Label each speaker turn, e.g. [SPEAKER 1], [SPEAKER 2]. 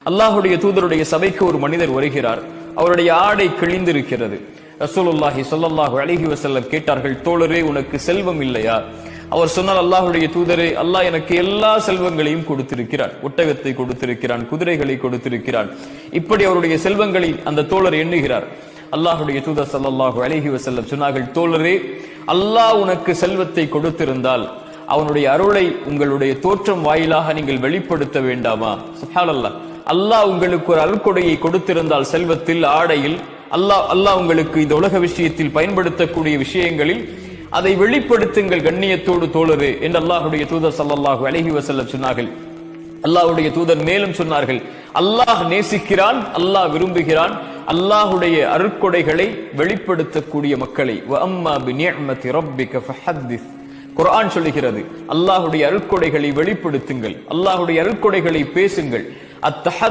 [SPEAKER 1] அல்லாஹுடைய தூதருடைய சபைக்கு ஒரு மனிதர் வருகிறார். அவருடைய ஆடை கிழிந்திருக்கிறது. ரசூலுல்லாஹி ஸல்லல்லாஹு அலைஹி வஸல்லம் கேட்டார்கள், தோழரே உனக்கு செல்வம் இல்லையா? அவர் சொன்னார், அல்லாஹுடைய தூதரே, அல்லாஹ் எனக்கு எல்லா செல்வங்களையும் கொடுத்திருக்கிறான். ஒட்டகத்தை கொடுத்திருக்கிறான், குதிரைகளை கொடுத்திருக்கிறான். இப்படி அவருடைய செல்வங்களை அந்த தோழர் எண்ணுகிறார். அல்லாஹுடைய தூதர் ஸல்லல்லாஹு அலைஹி வஸல்லம் சொன்னார்கள், தோழரே, அல்லாஹ் உனக்கு செல்வத்தை கொடுத்திருந்தால் அவனுடைய அருளை உங்களுடைய தோற்றம் வாயிலாக நீங்கள் வெளிப்படுத்த வேண்டாமா? சுப்ஹானல்லாஹ். அல்லாஹ் உங்களுக்கு ஒரு அருள்கொடையை கொடுத்திருந்தால் செல்வத்தில், ஆடையில், அல்லாஹ் உங்களுக்கு இந்த உலக விஷயத்தில் பயன்படுத்தக்கூடிய விஷயங்களில் அதை வெளிப்படுத்துங்கள் கண்ணியத்தோடு தோழரே என்று அல்லாஹுடைய தூதர் ஸல்லல்லாஹு அலைஹி வஸல்லம் சொன்னார்கள். அல்லாஹுடைய தூதர் மேலும் சொன்னார்கள், அல்லாஹ் நேசிக்கிறான், அல்லாஹ் விரும்புகிறான் அல்லாஹுடைய அருட்கொடைகளை வெளிப்படுத்தக்கூடிய மக்களை. வ அம்மா பிநிஅமதி ரப்பிக ஃபஹத்திஸ். குர்ஆன் சொல்லுகிறது, அல்லாஹுடைய அருட்கொடைகளை வெளிப்படுத்துங்கள், அல்லாஹுடைய அருட்கொடைகளை பேசுங்கள்.